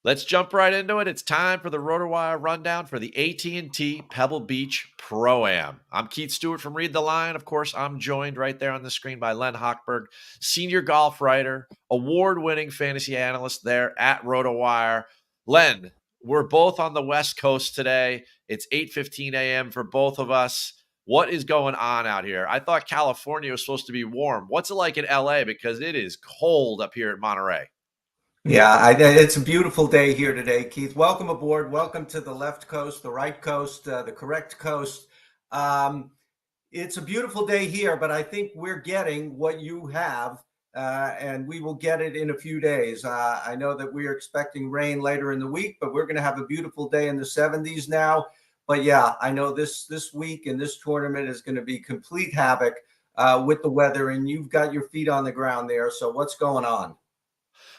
Let's jump right into it. It's time for the RotoWire Rundown for the AT&T Pebble Beach Pro-Am. I'm Keith Stewart from Read the Line. Of course, I'm joined right there on the screen by Len Hochberg, senior golf writer, award-winning fantasy analyst there at RotoWire. Len, we're both on the West Coast today. It's 8:15 a.m. for both of us. What is going on out here? I thought California was supposed to be warm. What's it like in LA? Because it is cold up here at Monterey. Yeah, it's a beautiful day here today, Keith. Welcome aboard. Welcome to the left coast, the right coast, the correct coast. It's a beautiful day here, but I think we're getting what you have, and we will get it in a few days. I know that we're expecting rain later in the week, but we're going to have a beautiful day in the 70s now. But yeah, I know this week and this tournament is going to be complete havoc with the weather, and you've got your feet on the ground there. So what's going on?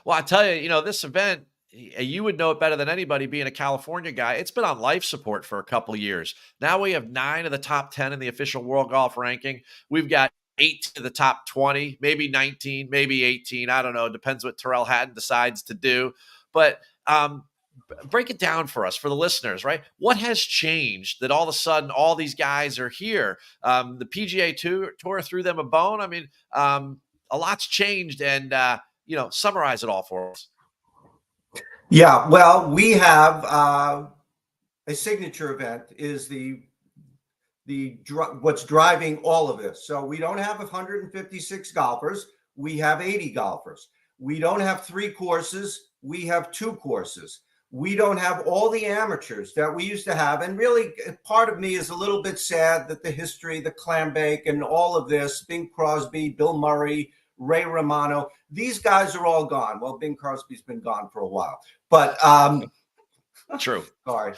Well, I tell you, this event, you would know it better than anybody being a California guy. It's been on life support for a couple of years. Now we have 9 of the top 10 in the official world golf ranking. We've got 8 of the top 20, maybe 19, maybe 18. I don't know. It depends what Terrell Hatton decides to do. But break it down for us, for the listeners, right? What has changed that all of a sudden all these guys are here? The PGA Tour threw them a bone. I mean, a lot's changed, and summarize it all for us. Yeah, well, we have a signature event is what's driving all of this. So we don't have 156 golfers. We have 80 golfers. We don't have 3 courses. We have 2 courses. We don't have all the amateurs that we used to have. And really, part of me is a little bit sad that the history, the Clambake and all of this, Bing Crosby, Bill Murray, Ray Romano, these guys are all gone. Well, Bing Crosby's been gone for a while, but true. sorry.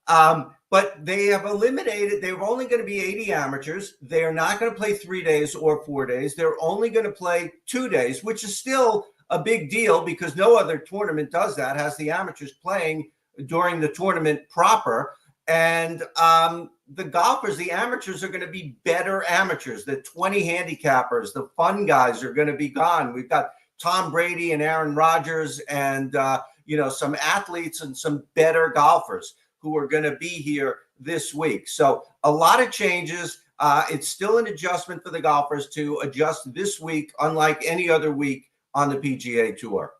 But they have eliminated, they're only going to be 80 amateurs. They are not going to play 3 days or 4 days. They're only going to play 2 days, which is still a big deal because no other tournament does that, has the amateurs playing during the tournament proper. And the golfers, the amateurs are going to be better amateurs. The 20 handicappers, the fun guys are going to be gone. We've got Tom Brady and Aaron Rodgers and, some athletes and some better golfers who are going to be here this week. So a lot of changes. It's still an adjustment for the golfers to adjust this week, unlike any other week on the PGA Tour.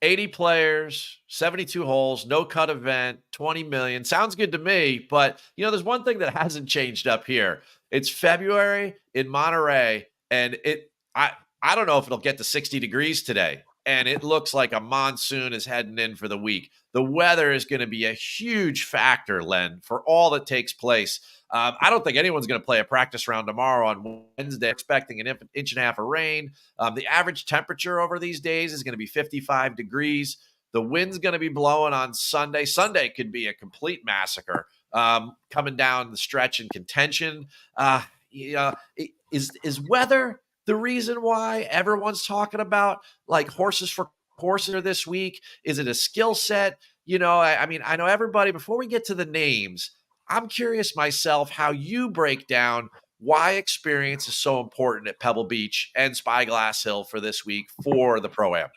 80 players, 72 holes, no cut event, 20 million. Sounds good to me, but there's one thing that hasn't changed up here. It's February in Monterey, and I don't know if it'll get to 60 degrees today, and it looks like a monsoon is heading in for the week. The weather is going to be a huge factor, Len, for all that takes place. I don't think anyone's going to play a practice round tomorrow on Wednesday, expecting an inch and a half of rain. The average temperature over these days is going to be 55 degrees. The wind's going to be blowing on Sunday. Sunday could be a complete massacre coming down the stretch in contention. Is weather the reason why everyone's talking about like horses for courses this week? Is it a skill set? I mean, I know everybody, before we get to the names, I'm curious myself how you break down why experience is so important at Pebble Beach and Spyglass Hill for this week for the Pro-Am.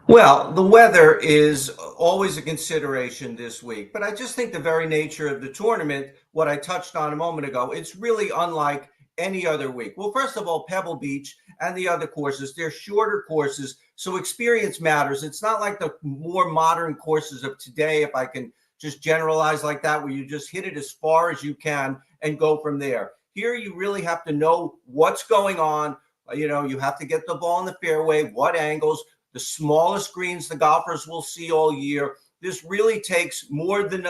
Well, the weather is always a consideration this week, but I just think the very nature of the tournament, what I touched on a moment ago, it's really unlike any other week. Well, first of all, Pebble Beach and the other courses, they're shorter courses, so experience matters. It's not like the more modern courses of today, if I can just generalize like that, where you just hit it as far as you can and go from there. Here, you really have to know what's going on. You have to get the ball in the fairway, what angles, the smallest greens the golfers will see all year. This really takes more than,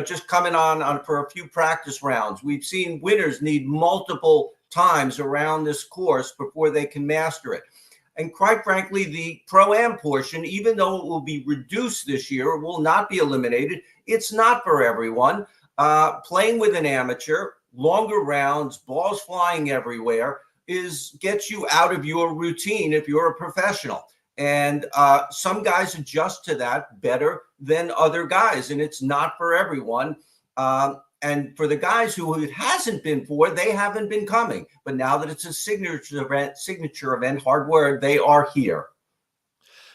just coming on for a few practice rounds. We've seen winners need multiple times around this course before they can master it. And quite frankly, the Pro-Am portion, even though it will be reduced this year, it will not be eliminated. It's not for everyone. Playing with an amateur, longer rounds, balls flying everywhere, gets you out of your routine if you're a professional. And some guys adjust to that better than other guys, and it's not for everyone. And for the guys who it hasn't been for, they haven't been coming. But now that it's a signature event, hard word, they are here.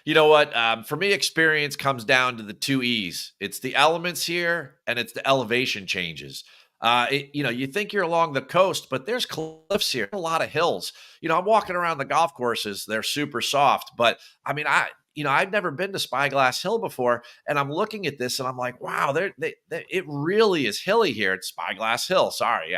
You know what? For me, experience comes down to the two E's. It's the elements here, and it's the elevation changes. You think you're along the coast, but there's cliffs here, a lot of hills. I'm walking around the golf courses; they're super soft. But I mean, I've never been to Spyglass Hill before, and I'm looking at this, and I'm like, wow, it really is hilly here at Spyglass Hill. Sorry,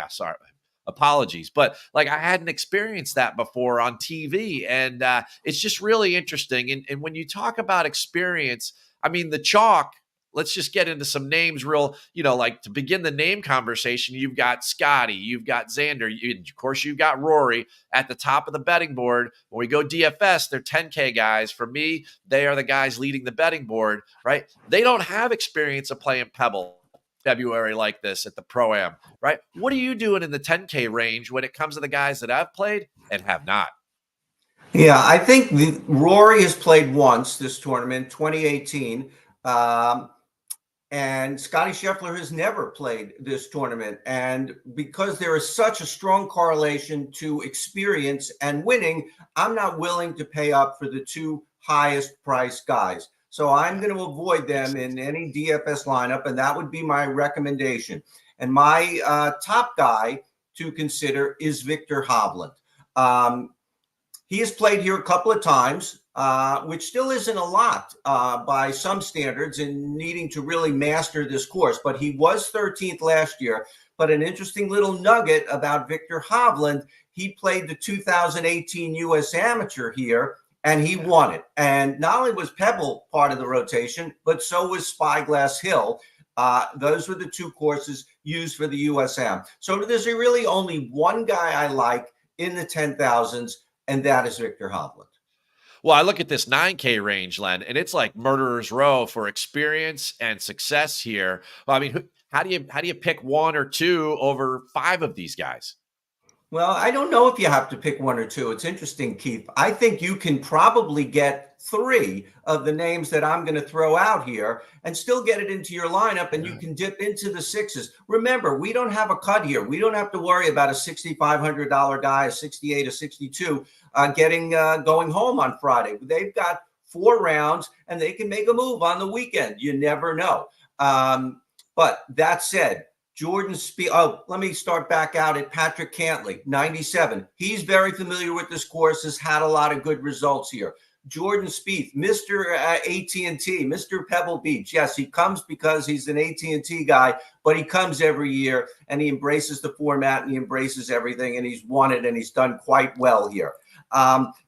apologies, but like I hadn't experienced that before on TV, and it's just really interesting. And when you talk about experience, I mean the chalk. Let's just get into some names real, like to begin the name conversation. You've got Scotty, you've got Xander, of course, you've got Rory at the top of the betting board. When we go DFS, they're 10K guys. For me, they are the guys leading the betting board, right? They don't have experience of playing Pebble February like this at the Pro-Am, right? What are you doing in the 10K range when it comes to the guys that have played and have not? Yeah, I think Rory has played once this tournament, 2018. And Scotty Scheffler has never played this tournament. And because there is such a strong correlation to experience and winning, I'm not willing to pay up for the two highest priced guys. So I'm going to avoid them in any DFS lineup, and that would be my recommendation. And my top guy to consider is Victor Hovland. He has played here a couple of times, which still isn't a lot by some standards in needing to really master this course. But he was 13th last year. But an interesting little nugget about Victor Hovland, he played the 2018 U.S. Amateur here, and he won it. And not only was Pebble part of the rotation, but so was Spyglass Hill. Those were the two courses used for the U.S. Am. So there's really only one guy I like in the 10,000s, and that is Victor Hovland. Well, I look at this 9K range, Len, and it's like murderer's row for experience and success here. Well, I mean, how do you pick one or two over five of these guys? Well, I don't know if you have to pick one or two. It's interesting, Keith. I think you can probably get three of the names that I'm going to throw out here and still get it into your lineup, and you can dip into the sixes. Remember, we don't have a cut here. We don't have to worry about a $6,500 guy, a 68, a 62 going home on Friday. They've got 4 rounds, and they can make a move on the weekend. You never know. But that said, Jordan Spieth. Oh, let me start back out at Patrick Cantlay, 97. He's very familiar with this course, has had a lot of good results here. Jordan Spieth, Mr. AT&T, Mr. Pebble Beach. Yes, he comes because he's an AT&T guy, but he comes every year and he embraces the format and he embraces everything, and he's won it and he's done quite well here.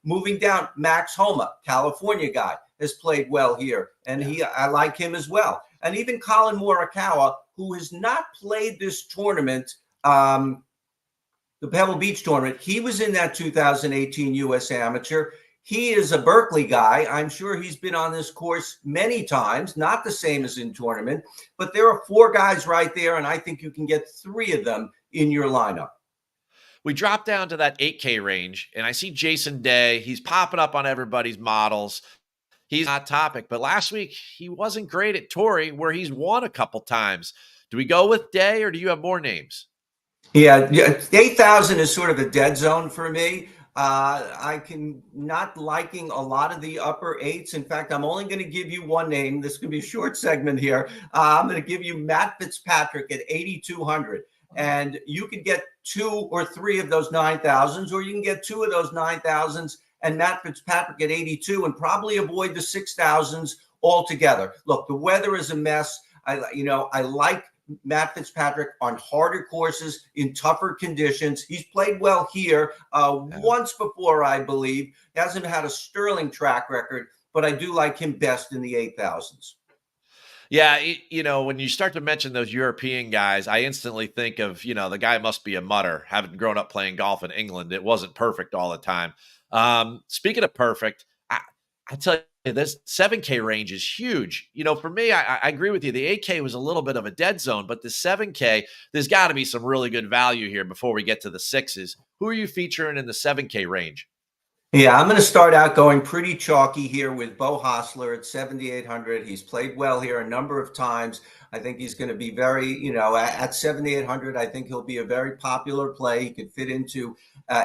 Moving down, Max Homa, California guy, has played well here, and I like him as well. And even Colin Morikawa, who has not played this tournament, the Pebble Beach tournament. He was in that 2018 U.S. Amateur. He is a Berkeley guy. I'm sure he's been on this course many times, not the same as in tournament, but there are 4 guys right there, and I think you can get 3 of them in your lineup. We drop down to that 8K range, and I see Jason Day. He's popping up on everybody's models. He's hot topic, but last week he wasn't great at Torrey, where he's won a couple times. Do we go with Day, or do you have more names? Yeah, 8,000 is sort of a dead zone for me. I can not liking a lot of the upper 8s. In fact, I'm only going to give you one name. This could be a short segment here. I'm going to give you Matt Fitzpatrick at 8,200. And you could get 2 or 3 of those 9,000s, or you can get 2 of those 9,000s and Matt Fitzpatrick at 82 and probably avoid the 6,000s altogether. Look, the weather is a mess. I like Matt Fitzpatrick on harder courses in tougher conditions. He's played well here once before, I believe. He hasn't had a sterling track record, but I do like him best in the 8,000s. Yeah, when you start to mention those European guys, I instantly think of, the guy must be a mutter. Having grown up playing golf in England, it wasn't perfect all the time. Speaking of perfect, I tell you, this 7K range is huge. For me, I agree with you. The 8K was a little bit of a dead zone, but the 7K, there's got to be some really good value here before we get to the 6s. Who are you featuring in the 7K range? Yeah, I'm going to start out going pretty chalky here with Bo Hostler at 7,800. He's played well here a number of times. I think he's going to be very, at 7,800, I think he'll be a very popular play. He could fit into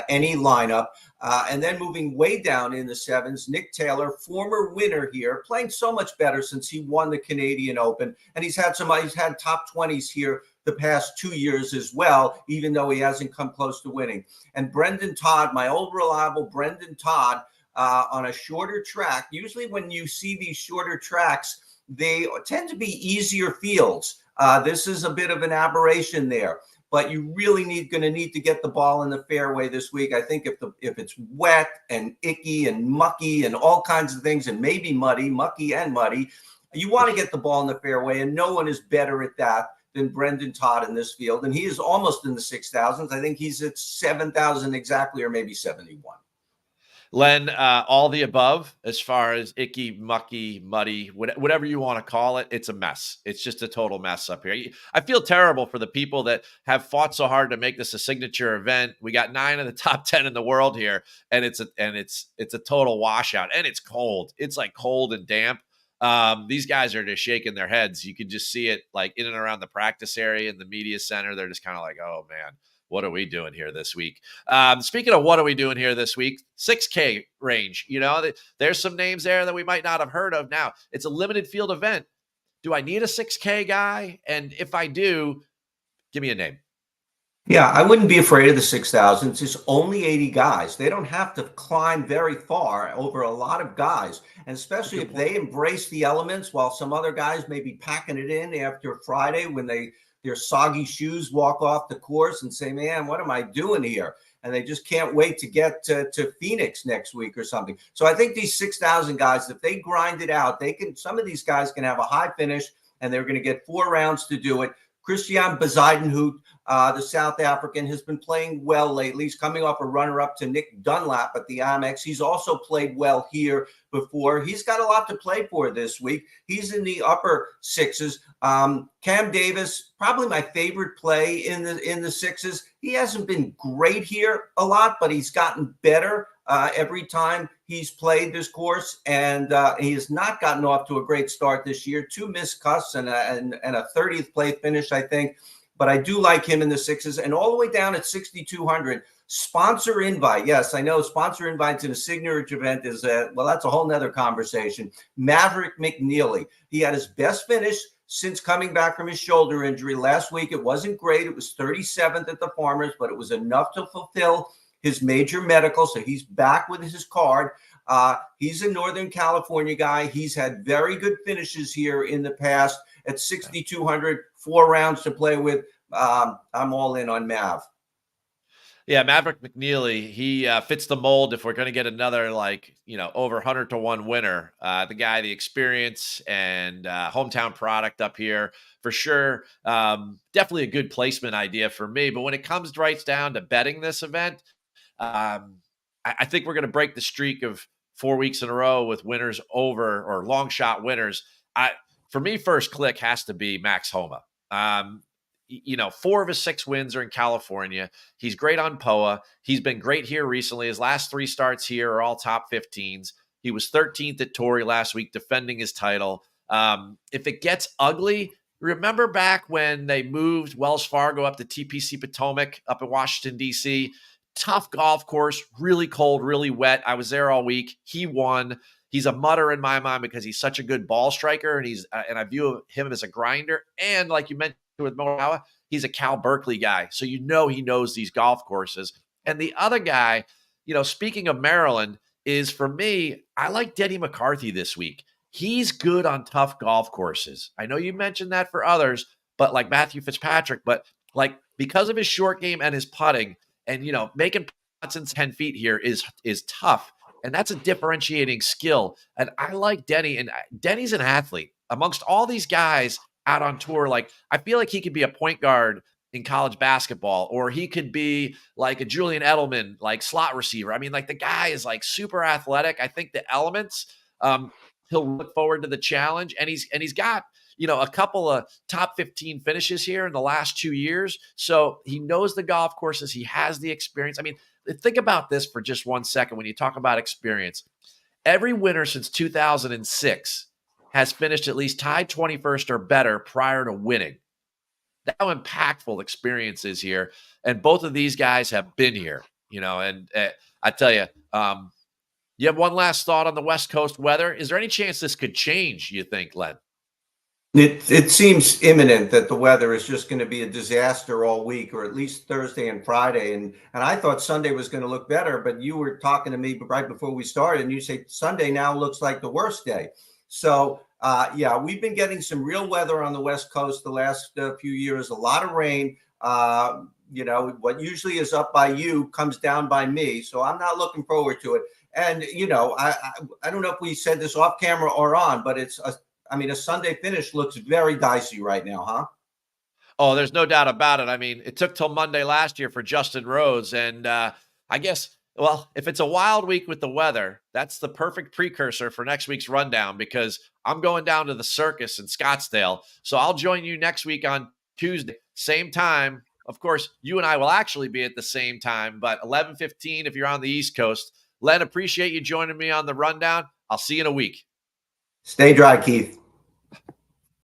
any lineup. And then moving way down in the sevens, Nick Taylor, former winner here, playing so much better since he won the Canadian Open. And he's had top 20s here the past 2 years as well, even though he hasn't come close to winning. And Brendan Todd, my old reliable Brendan Todd, on a shorter track. Usually when you see these shorter tracks, they tend to be easier fields. This is a bit of an aberration there, but you really going to need to get the ball in the fairway this week. I think if it's wet and icky and mucky and all kinds of things, and maybe mucky and muddy, you want to get the ball in the fairway, and no one is better at that than Brendan Todd in this field. And he is almost in the 6,000s. I think he's at 7,000 exactly, or maybe 71. Len, all the above, as far as icky, mucky, muddy, whatever you want to call it, it's a mess. It's just a total mess up here. I feel terrible for the people that have fought so hard to make this a signature event. We got 9 of the top 10 in the world here, and it's a total washout. And it's cold. It's like cold and damp. These guys are just shaking their heads. You can just see it like in and around the practice area in the media center. They're just kind of like, oh man, what are we doing here this week? Speaking of what are we doing here this week, 6K range, there's some names there that we might not have heard of. Now it's a limited field event. Do I need a 6K guy? And if I do, give me a name. Yeah, I wouldn't be afraid of the 6,000s. It's only 80 guys. They don't have to climb very far over a lot of guys. And especially if they embrace the elements, while some other guys may be packing it in after Friday when their soggy shoes walk off the course and say, man, what am I doing here? And they just can't wait to get to Phoenix next week or something. So I think these 6,000 guys, if they grind it out, some of these guys can have a high finish, and they're going to get 4 rounds to do it. Christian Bezuidenhout, the South African, has been playing well lately. He's coming off a runner-up to Nick Dunlap at the Amex. He's also played well here before. He's got a lot to play for this week. He's in the upper 6s. Cam Davis, probably my favorite play in the 6s. He hasn't been great here a lot, but he's gotten better every time he's played this course, and he has not gotten off to a great start this year. 2 missed cuts and a 30th place finish, I think. But I do like him in the 6s, and all the way down at 6,200. Sponsor invite. Yes, I know sponsor invites in a signature event is that's a whole nother conversation. Maverick McNeely. He had his best finish since coming back from his shoulder injury last week. It wasn't great. It was 37th at the Farmers, but it was enough to fulfill his major medical. So he's back with his card. He's a Northern California guy. He's had very good finishes here in the past. At 6,200, 4 rounds to play with. I'm all in on Mav. Yeah, Maverick McNeely, he fits the mold if we're going to get another over 100 to 1 winner. The guy, the experience and hometown product up here for sure. Definitely a good placement idea for me. But when it comes right down to betting this event, I think we're going to break the streak of 4 weeks in a row with winners over, or long shot winners. For me, first click has to be Max Homa. 4 of his 6 wins are in California. He's great on POA. He's been great here recently. His last 3 starts here are all top 15s. He was 13th at Torrey last week, defending his title. If it gets ugly, remember back when they moved Wells Fargo up to TPC Potomac up in Washington, D.C.? Tough golf course, really cold, really wet. I was there all week. He won. He's a mutter in my mind because he's such a good ball striker, and I view him as a grinder. And like you mentioned with Morawa, he's a Cal Berkeley guy, so he knows these golf courses. And the other guy, speaking of Maryland, is for me, I like Denny McCarthy this week. He's good on tough golf courses. I know you mentioned that for others, but like Matthew Fitzpatrick, but like because of his short game and his putting, and making putts in 10 feet here is tough. And that's a differentiating skill. And I like Denny, and Denny's an athlete. Amongst all these guys out on tour, like I feel like he could be a point guard in college basketball, or he could be like a Julian Edelman, like slot receiver. I mean, like the guy is like super athletic. I think the elements, he'll look forward to the challenge, and he's got, a couple of top 15 finishes here in the last 2 years. So he knows the golf courses. He has the experience. I mean, think about this for just 1 second when you talk about experience. Every winner since 2006 has finished at least tied 21st or better prior to winning. That's how impactful experience is here. And both of these guys have been here, and I tell you, you have one last thought on the West Coast weather. Is there any chance this could change, you think, Len? It seems imminent that the weather is just going to be a disaster all week, or at least Thursday and Friday. And I thought Sunday was going to look better, but you were talking to me right before we started, and you say Sunday now looks like the worst day. So, yeah, we've been getting some real weather on the West Coast the last few years, a lot of rain. What usually is up by you comes down by me. So I'm not looking forward to it. And, I don't know if we said this off camera or on, but a Sunday finish looks very dicey right now, huh? Oh, there's no doubt about it. I mean, it took till Monday last year for Justin Rose. And I guess, well, if it's a wild week with the weather, that's the perfect precursor for next week's rundown, because I'm going down to the circus in Scottsdale. So I'll join you next week on Tuesday, same time. Of course, you and I will actually be at the same time, but 11:15 if you're on the East Coast. Len, appreciate you joining me on the rundown. I'll see you in a week. Stay dry, Keith.